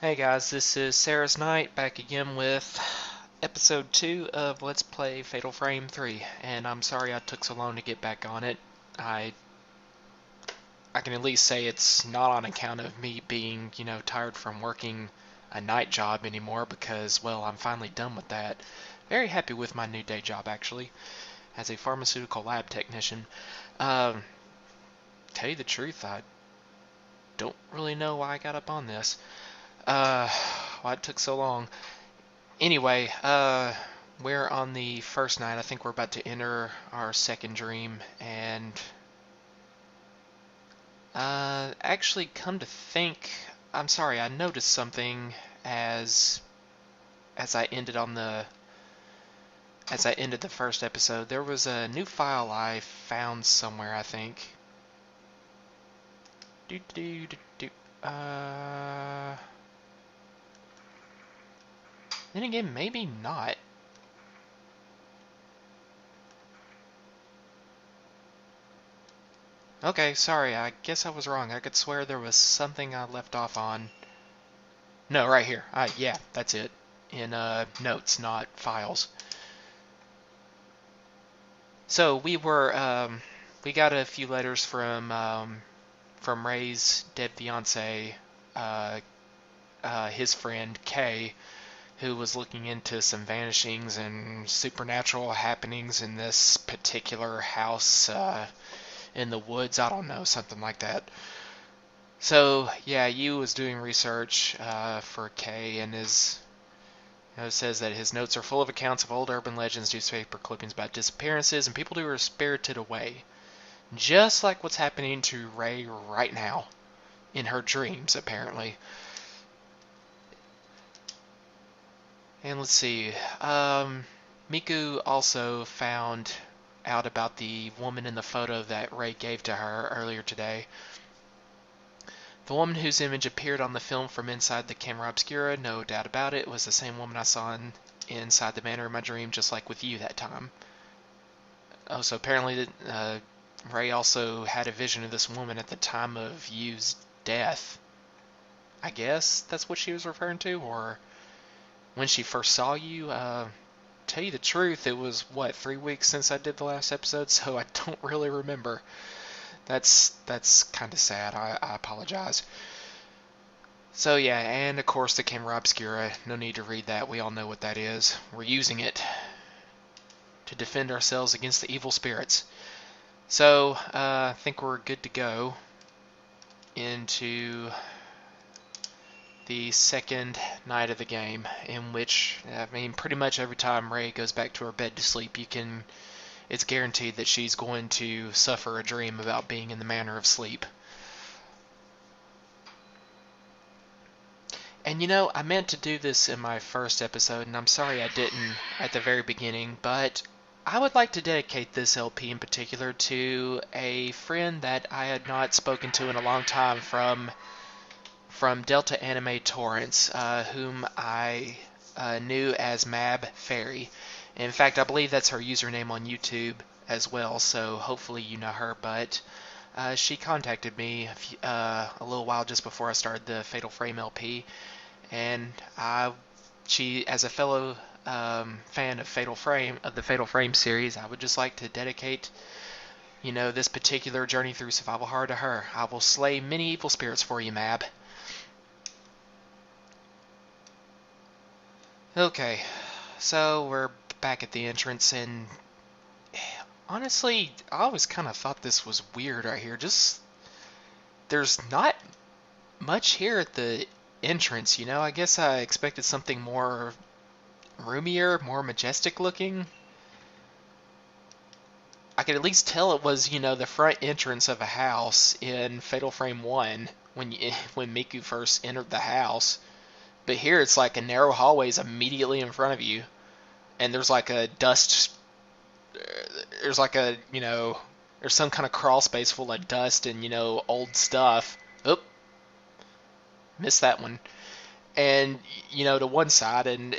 Hey guys, this is Sarah's Night back again with episode 2 of Let's Play Fatal Frame 3, and I'm sorry I took so long to get back on it. I can at least say it's not on account of me being, tired from working a night job anymore because, well, I'm finally done with that. Very happy with my new day job actually, as a pharmaceutical lab technician. Um, tell you the truth, I don't really know why I got up on this. Why it took so long. Anyway, we're on the first night. I think we're about to enter our second dream, and actually, come to think, I'm sorry, I noticed something as I ended on the as I ended the first episode. There was a new file I found somewhere, I think. Do do do do. Then again, maybe not. Okay, sorry, I guess I was wrong. I could swear there was something I left off on. No, right here. Yeah, that's it. In notes, not files. So we got a few letters from Ray's dead fiance, uh, his friend Kay, who was looking into some vanishings and supernatural happenings in this particular house in the woods. I don't know, something like that. So yeah, you was doing research for Kay, and it says that his notes are full of accounts of old urban legends, newspaper clippings about disappearances, and people who are spirited away. Just like what's happening to Ray right now, in her dreams, apparently. And let's see, Miku also found out about the woman in the photo that Ray gave to her earlier today. The woman whose image appeared on the film from inside the camera obscura, no doubt about it, was the same woman I saw inside the manor in my dream, just like with you that time. Oh, so apparently Ray also had a vision of this woman at the time of Yu's death. I guess that's what she was referring to, or when she first saw you. Tell you the truth, it was, what, 3 weeks since I did the last episode, so I don't really remember. That's kind of sad. I apologize. So yeah, and of course the camera obscura. No need to read that. We all know what that is. We're using it to defend ourselves against the evil spirits. So I think we're good to go into the second night of the game, in which, I mean, pretty much every time Ray goes back to her bed to sleep, it's guaranteed that she's going to suffer a dream about being in the Manor of Sleep. And I meant to do this in my first episode, and I'm sorry I didn't at the very beginning, but I would like to dedicate this LP in particular to a friend that I had not spoken to in a long time from Delta Anime Torrents, whom I knew as Mab Fairy. In fact, I believe that's her username on YouTube as well, so hopefully you know her, but she contacted me a little while just before I started the Fatal Frame LP, and she, as a fellow fan of the Fatal Frame series, I would just like to dedicate, this particular journey through survival horror to her. I will slay many evil spirits for you, Mab. Okay, so we're back at the entrance, and honestly, I always kind of thought this was weird right here. Just, there's not much here at the entrance, I guess I expected something more roomier, more majestic looking. I could at least tell it was, the front entrance of a house in Fatal Frame 1 when Miku first entered the house. But here it's like a narrow hallways immediately in front of you, and there's like a dust. There's like a there's some kind of crawl space full of dust and old stuff. Oop, missed that one. And to one side, and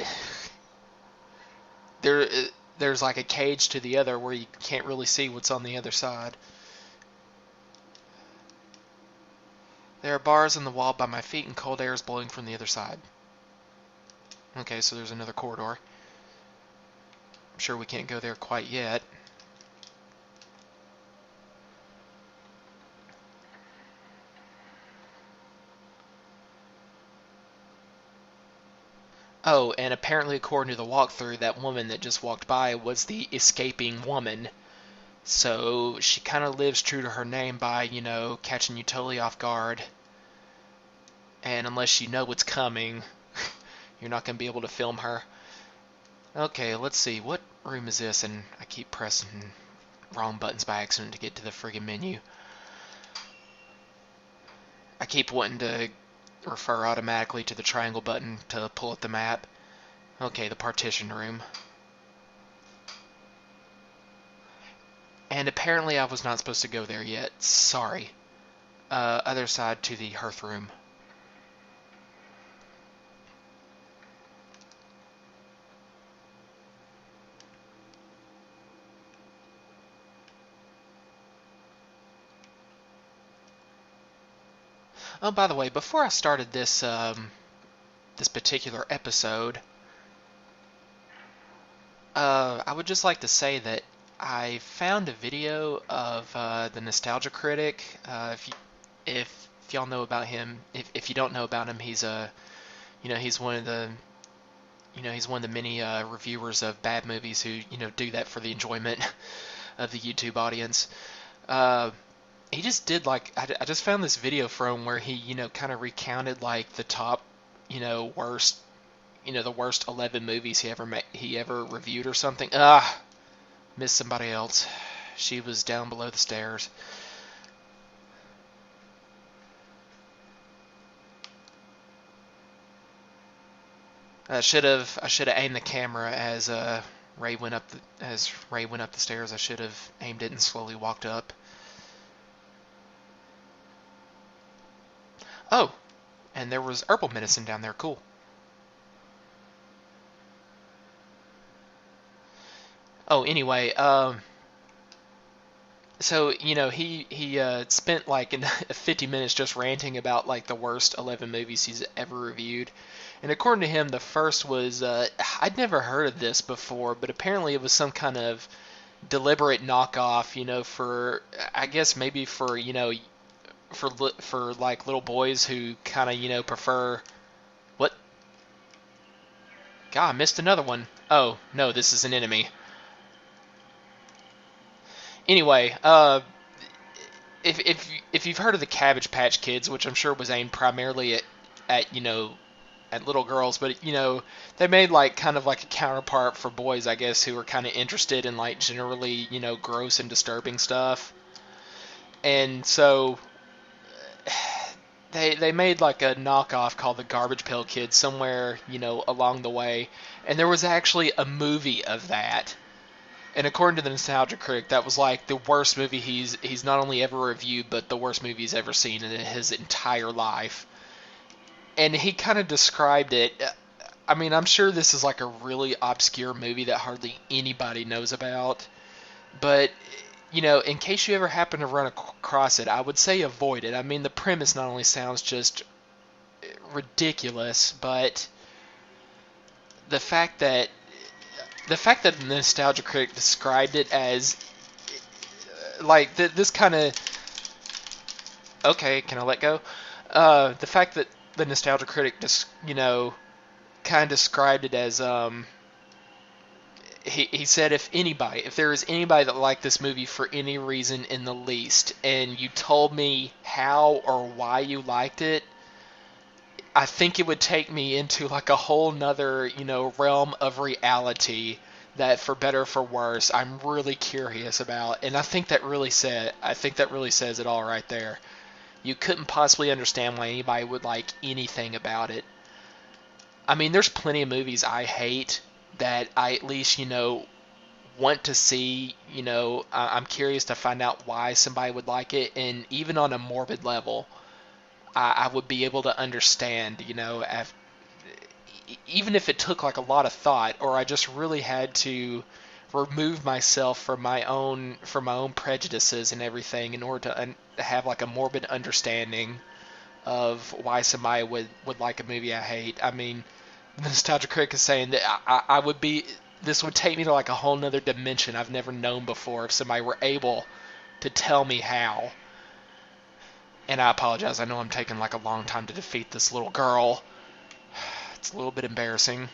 there there's like a cage to the other where you can't really see what's on the other side. There are bars in the wall by my feet and cold air is blowing from the other side. Okay, so there's another corridor. I'm sure we can't go there quite yet. Oh, and apparently according to the walkthrough, that woman that just walked by was the escaping woman. So she kind of lives true to her name by, catching you totally off guard. And unless you know what's coming, you're not going to be able to film her. Okay, let's see. What room is this? And I keep pressing wrong buttons by accident to get to the friggin' menu. I keep wanting to refer automatically to the triangle button to pull up the map. Okay, the partition room. And apparently I was not supposed to go there yet. Sorry. Other side to the hearth room. Oh, by the way, before I started this this particular episode, I would just like to say that I found a video of the Nostalgia Critic. If y'all know about him, if you don't know about him, he's he's one of the he's one of the many reviewers of bad movies who do that for the enjoyment of the YouTube audience. He just did I just found this video from where he kind of recounted like the top worst the worst 11 movies he ever reviewed or something. Missed somebody else. She was down below the stairs. I should have aimed the camera as Ray went up the stairs. I should have aimed it and slowly walked up. Oh, and there was herbal medicine down there. Cool. Oh, anyway, so he spent like 50 minutes just ranting about like the worst 11 movies he's ever reviewed, and according to him, the first was I'd never heard of this before, but apparently it was some kind of deliberate knockoff, for I guess maybe for for like little boys who kind of prefer what? God, I missed another one. Oh no, this is an enemy. Anyway, if you've heard of the Cabbage Patch Kids, which I'm sure was aimed primarily at little girls, but they made like kind of like a counterpart for boys, I guess, who are kind of interested in like generally gross and disturbing stuff. And so they made like a knockoff called the Garbage Pail Kids somewhere along the way, and there was actually a movie of that. And according to the Nostalgia Critic, that was like the worst movie he's not only ever reviewed, but the worst movie he's ever seen in his entire life. And he kind of described it. I mean, I'm sure this is like a really obscure movie that hardly anybody knows about. But, in case you ever happen to run across it, I would say avoid it. I mean, the premise not only sounds just ridiculous, but the fact that the Nostalgia Critic described it as like this kind of okay, can I let go? The fact that the Nostalgia Critic just kind of described it as he said if there is anybody that liked this movie for any reason in the least, and you told me how or why you liked it, I think it would take me into like a whole nother, realm of reality that, for better or for worse, I'm really curious about. And I think that really says it all right there. You couldn't possibly understand why anybody would like anything about it. I mean, there's plenty of movies I hate that I at least, want to see. I'm curious to find out why somebody would like it, and even on a morbid level, I would be able to understand, even if it took like a lot of thought, or I just really had to remove myself from my own prejudices and everything in order to have like a morbid understanding of why somebody would like a movie I hate. I mean, Nostalgia Critic is saying that I would be. This would take me to like a whole nother dimension I've never known before if somebody were able to tell me how. And I apologize. I know I'm taking like a long time to defeat this little girl. It's a little bit embarrassing.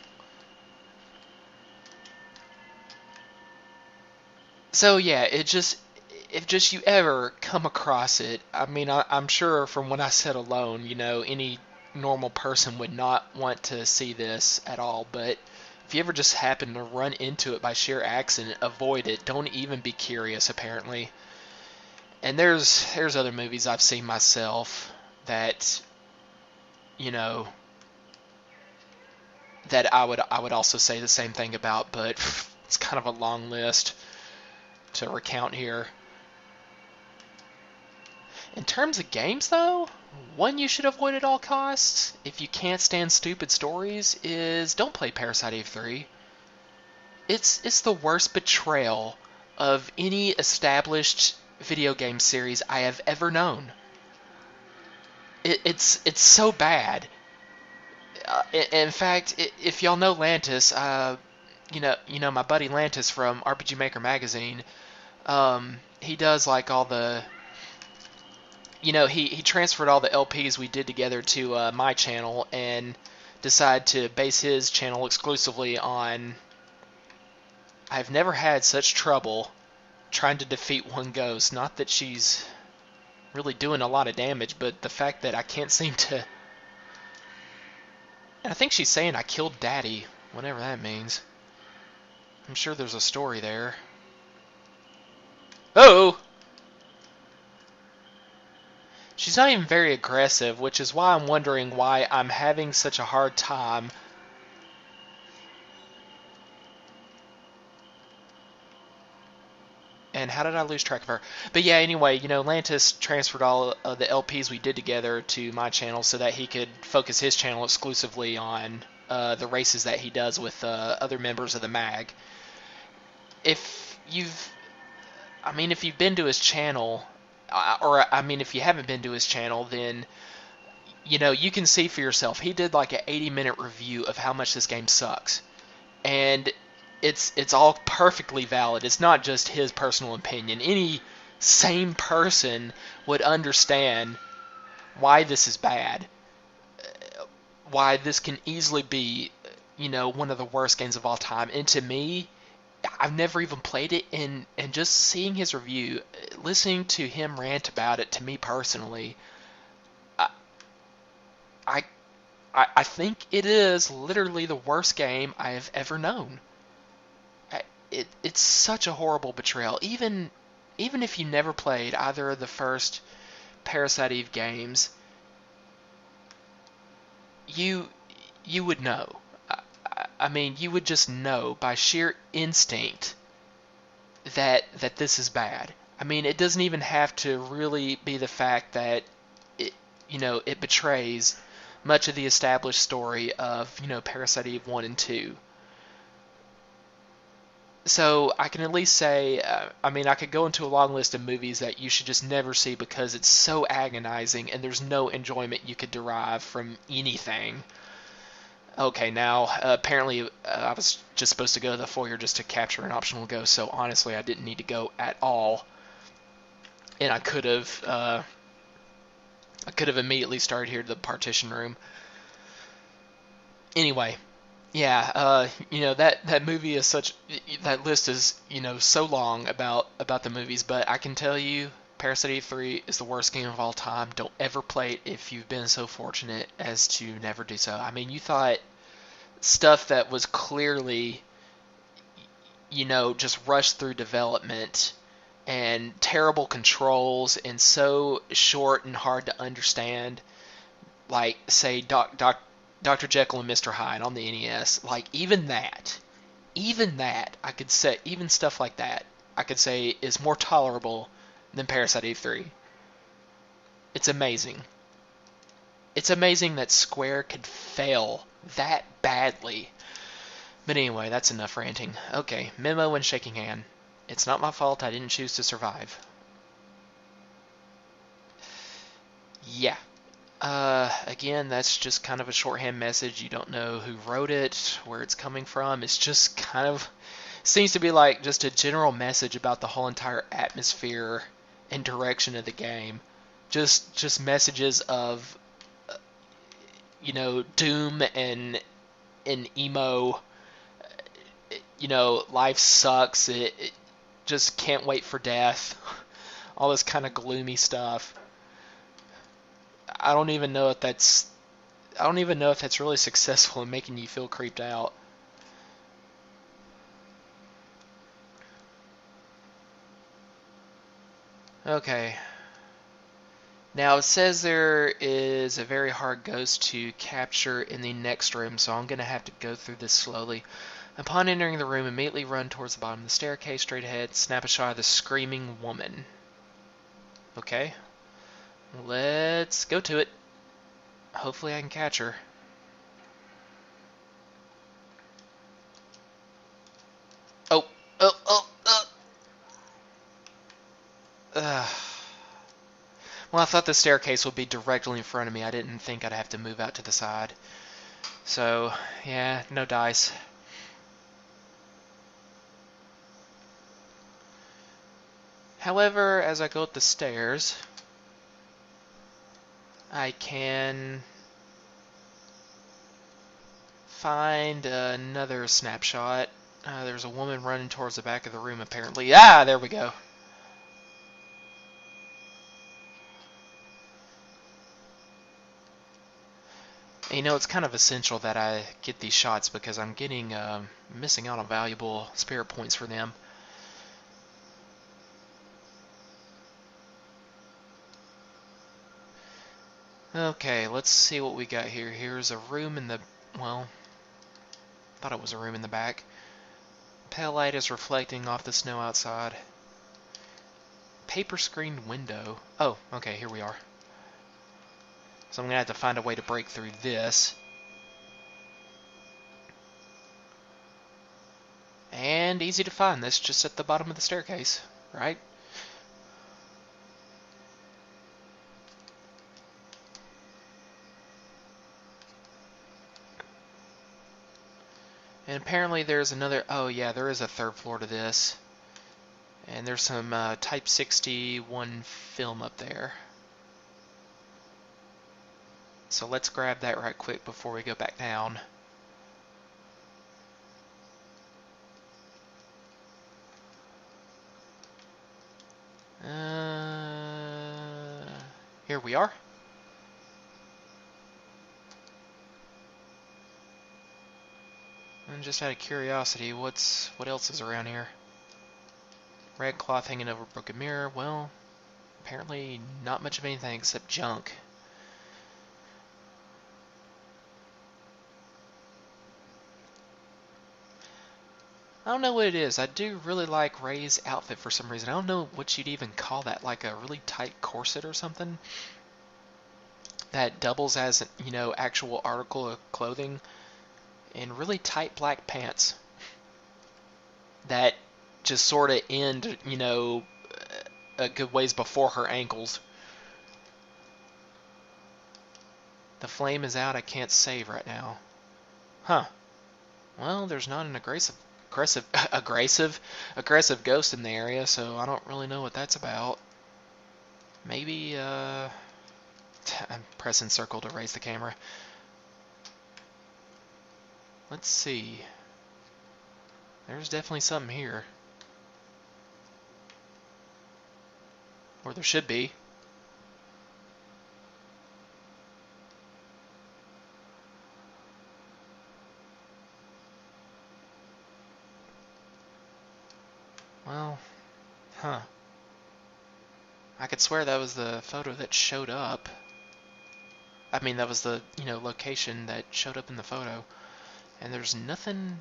So yeah, if just you ever come across it, I mean, I'm sure from what I said alone, any normal person would not want to see this at all. But if you ever just happen to run into it by sheer accident, avoid it. Don't even be curious, apparently. And there's other movies I've seen myself that, you know, that I would also say the same thing about, but it's kind of a long list to recount here. In terms of games, though, one you should avoid at all costs, if you can't stand stupid stories, is don't play Parasite Eve 3. It's the worst betrayal of any established video game series I have ever known. It's so bad. In fact, if y'all know Lantis, my buddy Lantis from RPG Maker magazine, he does like all the, he transferred all the LPs we did together to my channel and decided to base his channel exclusively on. I've never had such trouble trying to defeat one ghost. Not that she's really doing a lot of damage, but the fact that I can't seem to. And I think she's saying I killed Daddy, whatever that means. I'm sure there's a story there. Oh! She's not even very aggressive, which is why I'm wondering why I'm having such a hard time. And how did I lose track of her? But yeah, anyway, Lantis transferred all of the LPs we did together to my channel so that he could focus his channel exclusively on the races that he does with other members of the mag. If you've been to his channel, if you haven't been to his channel, then, you can see for yourself. He did like an 80-minute review of how much this game sucks. And it's all perfectly valid. It's not just his personal opinion. Any sane person would understand why this is bad. Why this can easily be, one of the worst games of all time. And to me, I've never even played it, and just seeing his review, listening to him rant about it, to me personally, I think it is literally the worst game I have ever known. It's such a horrible betrayal. Even if you never played either of the first Parasite Eve games, you would know. You would just know by sheer instinct that this is bad. It doesn't even have to really be the fact that it betrays much of the established story of Parasite Eve 1 and 2. So I can at least say, I could go into a long list of movies that you should just never see because it's so agonizing and there's no enjoyment you could derive from anything. Okay, now, apparently I was just supposed to go to the foyer just to capture an optional ghost, so honestly I didn't need to go at all. And I could have immediately started here to the partition room. Anyway. Yeah, that movie is that list is, so long about the movies, but I can tell you Parasite Eve 3 is the worst game of all time. Don't ever play it if you've been so fortunate as to never do so. You thought stuff that was clearly, just rushed through development and terrible controls and so short and hard to understand, like, say, Dr. Jekyll and Mr. Hyde on the NES, like, even that, I could say, even stuff like that, I could say is more tolerable than Parasite Eve 3. It's amazing. It's amazing that Square could fail that badly. But anyway, that's enough ranting. Okay, memo and shaking hand. It's not my fault I didn't choose to survive. Yeah. Again, that's just kind of a shorthand message. You don't know who wrote it, where it's coming from. It's just kind of seems to be like just a general message about the whole entire atmosphere and direction of the game. Just messages of doom and emo. Life sucks. It just can't wait for death. All this kind of gloomy stuff. I don't even know if that's really successful in making you feel creeped out. Okay. Now it says there is a very hard ghost to capture in the next room, so I'm going to have to go through this slowly. Upon entering the room, immediately run towards the bottom of the staircase, straight ahead, snap a shot of the screaming woman. Okay. Let's go to it. Hopefully I can catch her. Oh, oh, oh, oh. Well, I thought the staircase would be directly in front of me. I didn't think I'd have to move out to the side. So, yeah, no dice. However, as I go up the stairs, I can find another snapshot. There's a woman running towards the back of the room, apparently. Ah, there we go. It's kind of essential that I get these shots because I'm getting missing out on valuable spirit points for them. Okay, let's see what we got here. Here's a room in the... well, thought it was a room in the back. Pale light is reflecting off the snow outside. Paper screened window. Oh, okay, here we are. So I'm going to have to find a way to break through this. And easy to find. That's just at the bottom of the staircase, right? And apparently there's another... oh yeah, there is a third floor to this. And there's some Type 61 film up there. So let's grab that right quick before we go back down. Here we are. And just out of curiosity, what else is around here? Red cloth hanging over a broken mirror. Well, apparently not much of anything except junk. I don't know what it is. I do really like Ray's outfit for some reason. I don't know what you'd even call that, like a really tight corset or something that doubles as, actual article of clothing, and really tight black pants that just sort of end, a good ways before her ankles. The flame is out. I can't save right now. Huh. Well, there's not an aggressive ghost in the area, so I don't really know what that's about. Maybe, I'm pressing circle to raise the camera. Let's see. There's definitely something here. Or there should be. Well, huh. I could swear that was the photo that showed up. I mean, that was the, location that showed up in the photo. And there's nothing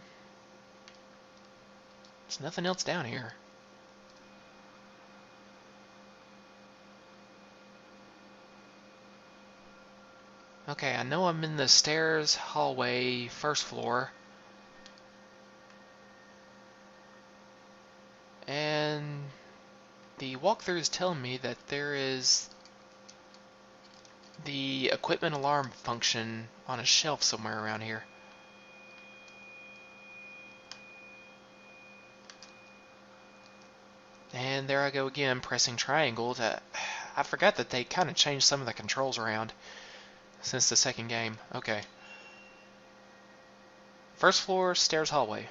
else down here. Okay, I know I'm in the stairs, hallway, first floor. And the walkthrough is telling me that there is the equipment alarm function on a shelf somewhere around here. And there I go again, pressing triangle. I forgot that they kind of changed some of the controls around since the second game. Okay. First floor, stairs, hallway.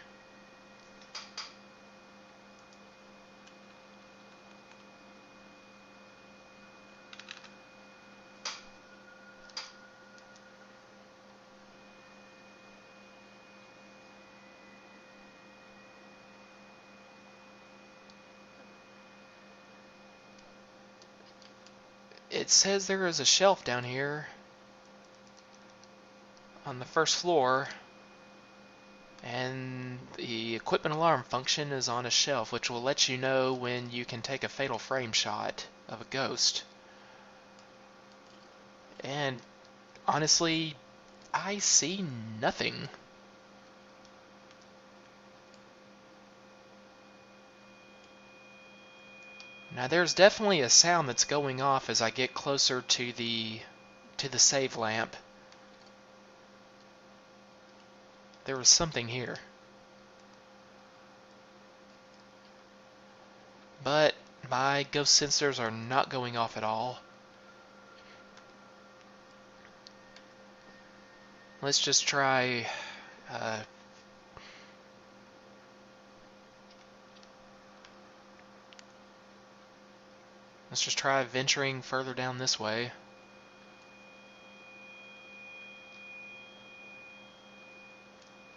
It says there is a shelf down here on the first floor, and the equipment alarm function is on a shelf, which will let you know when you can take a fatal frame shot of a ghost. And honestly, I see nothing. Now there's definitely a sound that's going off as I get closer to the save lamp. There was something here. But my ghost sensors are not going off at all. Let's just try let's just try venturing further down this way.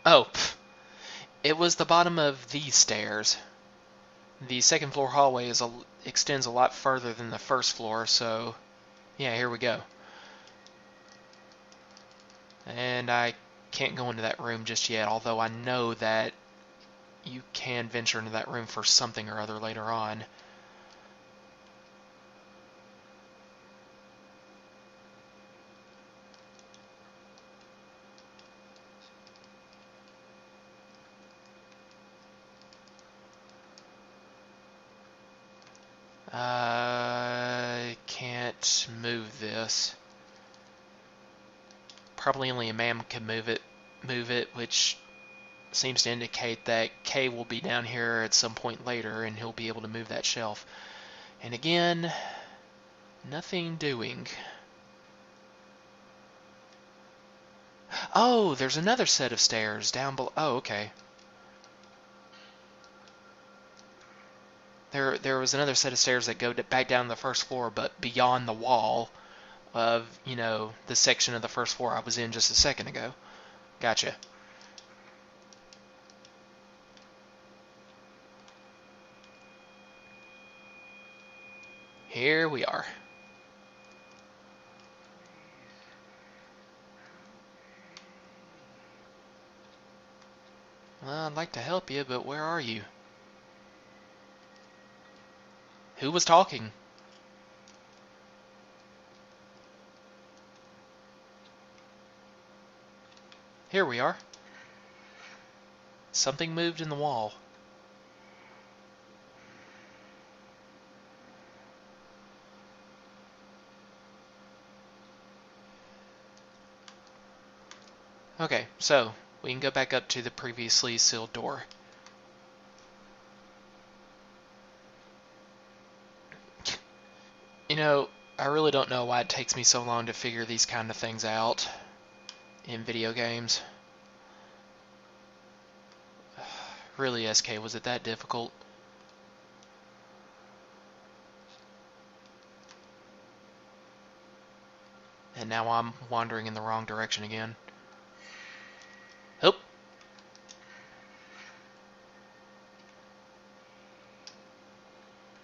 Oh, it was the bottom of these stairs. The second floor hallway extends a lot further than the first floor, so yeah, here we go. And I can't go into that room just yet, although I know that you can venture into that room for something or other later on. I can't move this. Probably only a man can move it, which seems to indicate that K will be down here at some point later and he'll be able to move that shelf. And again, nothing doing. Oh, there's another set of stairs down below. Oh, okay. There was another set of stairs that go back down to the first floor, but beyond the wall of, the section of the first floor I was in just a second ago. Gotcha. Here we are. Well, I'd like to help you, but where are you? Who was talking? Here we are. Something moved in the wall. Okay, so we can go back up to the previously sealed door. I really don't know why it takes me so long to figure these kind of things out in video games. Really, SK, was it that difficult? And now I'm wandering in the wrong direction again. Oh!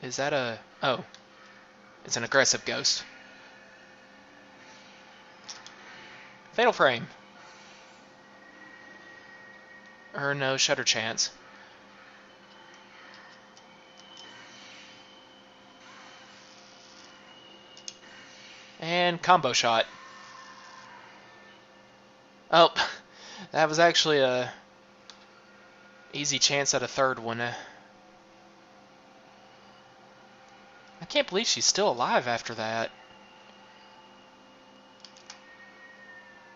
Is that a... Oh. It's an aggressive ghost. Fatal frame. Or no, shutter chance. And combo shot. Oh, that was actually a easy chance at a third one. I can't believe she's still alive after that.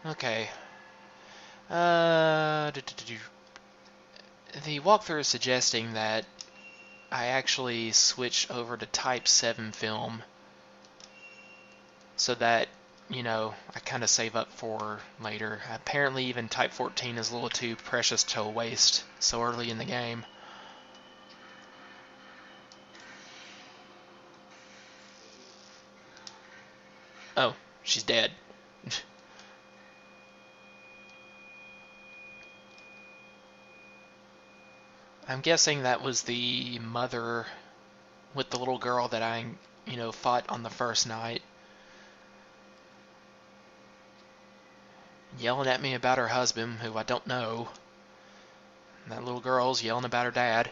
Okay. The walkthrough is suggesting that I actually switch over to Type 7 film so that, I kind of save up for later. Apparently even Type 14 is a little too precious to waste so early in the game. Oh, she's dead. I'm guessing that was the mother with the little girl that I, fought on the first night. Yelling at me about her husband, who I don't know. And that little girl's yelling about her dad.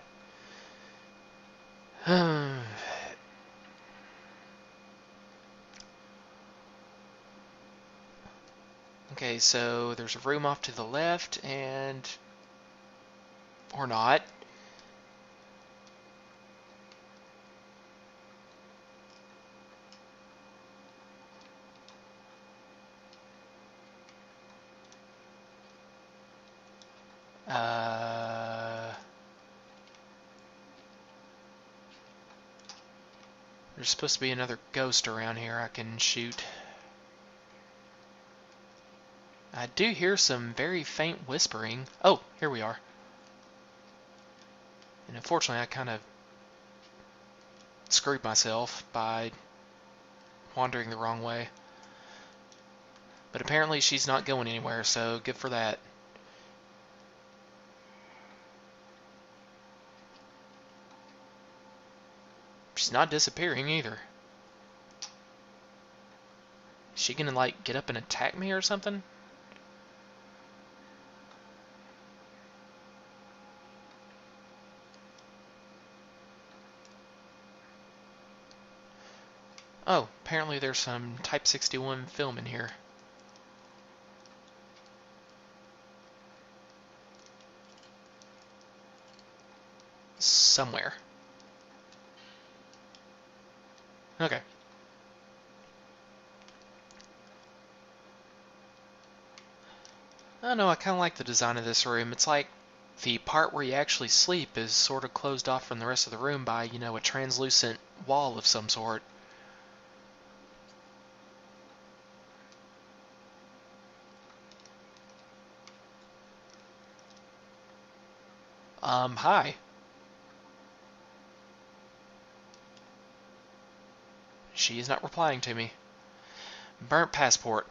Okay, so there's a room off to the left, and... or not. There's supposed to be another ghost around here I can shoot. I do hear some very faint whispering. Oh, here we are. And unfortunately, I kind of screwed myself by wandering the wrong way. But apparently she's not going anywhere, so good for that. She's not disappearing either. Is she gonna, like, get up and attack me or something? Oh, apparently there's some Type 61 film in here. Somewhere. Okay. I don't know, I kind of like the design of this room. It's like the part where you actually sleep is sort of closed off from the rest of the room by, a translucent wall of some sort. Hi. She is not replying to me. Burnt passport.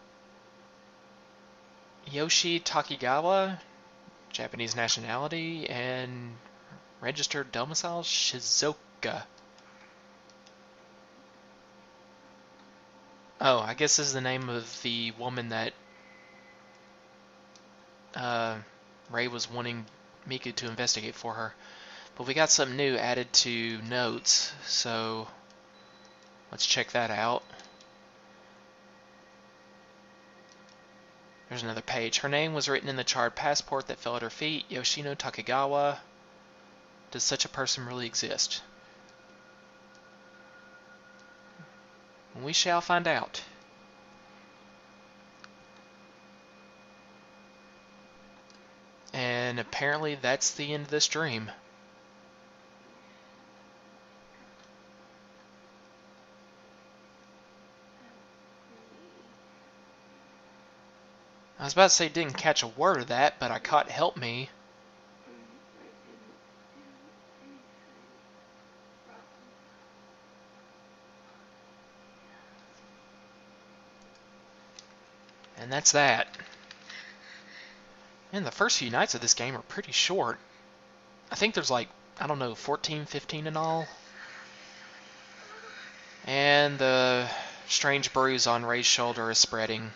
Yoshi Takigawa, Japanese nationality, and registered domicile Shizuoka. Oh, I guess this is the name of the woman that Ray was wanting Miku to investigate for her. But we got something new added to notes, so let's check that out. There's another page. Her name was written in the charred passport that fell at her feet. Yoshino Takigawa. Does such a person really exist? We shall find out. And apparently that's the end of this dream. I was about to say didn't catch a word of that, but I caught help me. And that's that. And the first few nights of this game are pretty short. I think there's like, I don't know, 14, 15 in all. And the strange bruise on Ray's shoulder is spreading.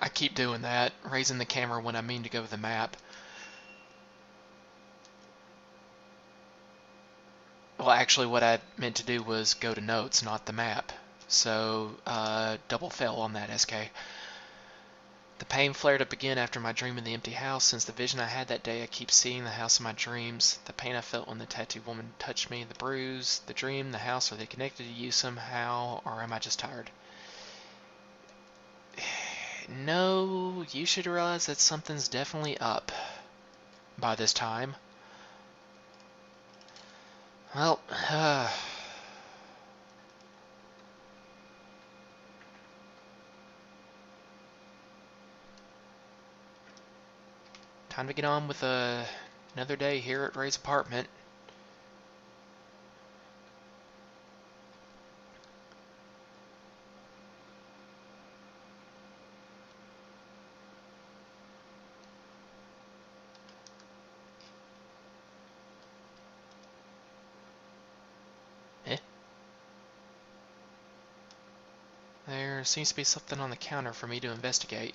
I keep doing that, raising the camera when I mean to go to the map. Well, actually what I meant to do was go to notes, not the map. So, double fail on that, SK. The pain flared up again after my dream in the empty house. Since the vision I had that day, I keep seeing the house in my dreams. The pain I felt when the tattooed woman touched me, the bruise, the dream, the house, are they connected to you somehow, or am I just tired? No, you should realize that something's definitely up by this time. Well, time to get on with another day here at Ray's apartment. Eh? There seems to be something on the counter for me to investigate.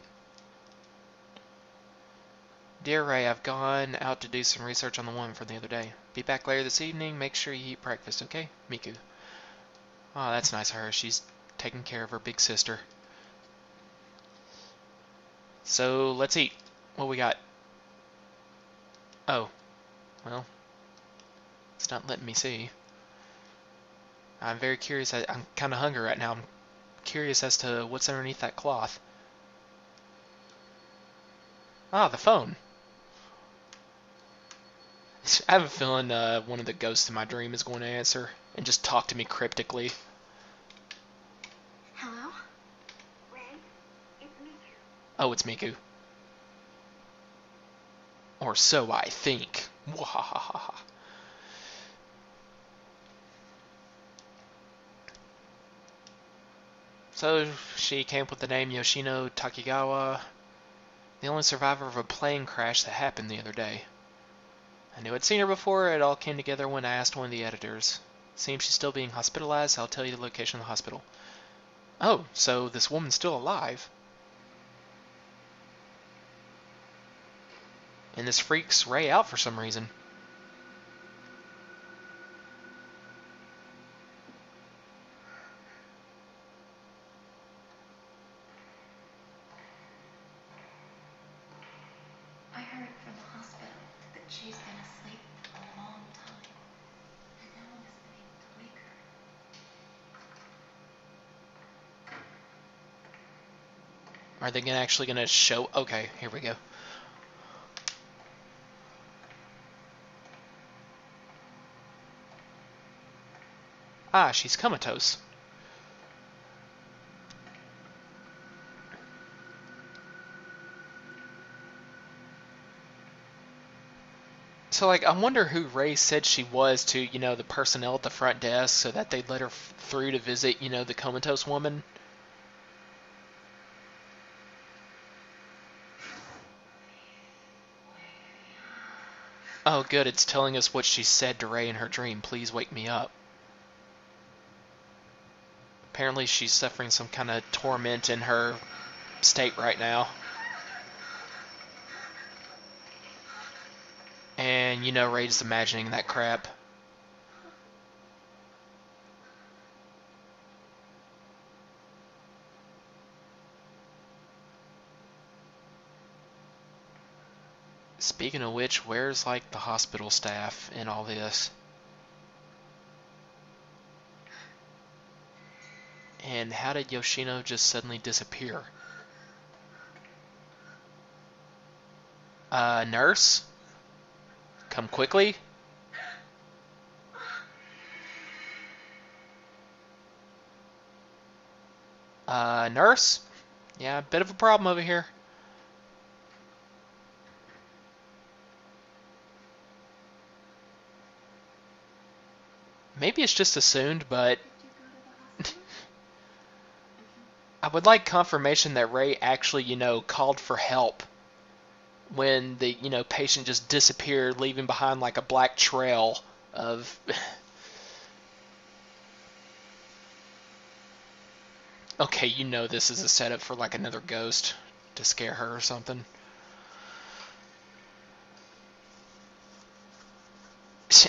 Dear Ray, I've gone out to do some research on the woman from the other day. Be back later this evening. Make sure you eat breakfast, okay? Miku. Oh, that's nice of her. She's taking care of her big sister. So, let's eat. What we got? Oh. Well, it's not letting me see. I'm very curious. I'm kind of hungry right now. I'm curious as to what's underneath that cloth. Ah, the phone. I have a feeling one of the ghosts in my dream is going to answer and just talk to me cryptically. Hello? Ray, it's Miku. Oh, it's Miku. Or so I think. Wahahaha. So, she came up with the name Yoshino Takigawa, the only survivor of a plane crash that happened the other day. I knew I'd seen her before. It all came together when I asked one of the editors. Seems she's still being hospitalized. I'll tell you the location of the hospital. Oh, so this woman's still alive. And this freaks Ray out for some reason. I heard from the hospital that she's been asleep a long time, and no one has been able to wake her. Are they actually going to show? Okay, here we go. Ah, she's comatose. So, like, I wonder who Ray said she was to, the personnel at the front desk so that they'd let her through to visit, the comatose woman. Oh, good, it's telling us what she said to Ray in her dream. Please wake me up. Apparently she's suffering some kind of torment in her state right now. And, Ray's imagining that crap. Speaking of which, where's, like, the hospital staff in all this? And how did Yoshino just suddenly disappear? Nurse? Come quickly? Nurse? Yeah, a bit of a problem over here. Maybe it's just assumed, but I would like confirmation that Ray actually, called for help when the, patient just disappeared, leaving behind like a black trail of... Okay, this is a setup for like another ghost to scare her or something.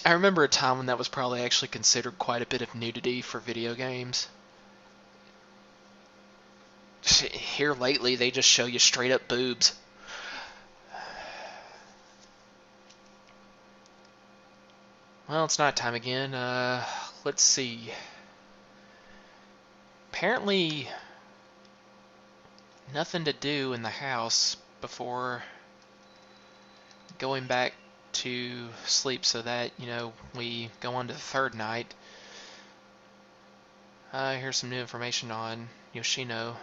I remember a time when that was probably actually considered quite a bit of nudity for video games. here lately they just show you straight up boobs. Well, it's night time again. Let's see. Apparently, nothing to do in the house before going back to sleep, so that, we go on to the third night. Here's some new information on Yoshino.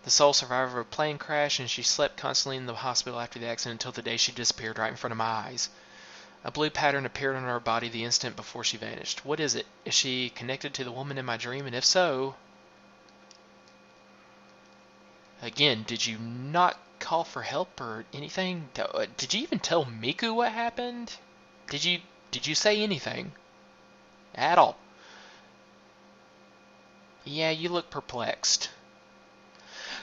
The sole survivor of a plane crash, and she slept constantly in the hospital after the accident until the day she disappeared right in front of my eyes. A blue pattern appeared on her body the instant before she vanished. What is it? Is she connected to the woman in my dream? And if so, again, did you not call for help or anything? Did you even tell Miku what happened? Did you say anything at all? Yeah, you look perplexed.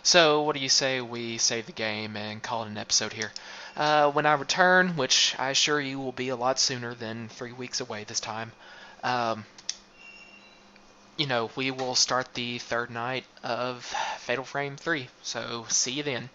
So, what do you say we save the game and call it an episode here? When I return, which I assure you will be a lot sooner than 3 weeks away this time, um, we will start the third night of Fatal Frame 3. So, see you then.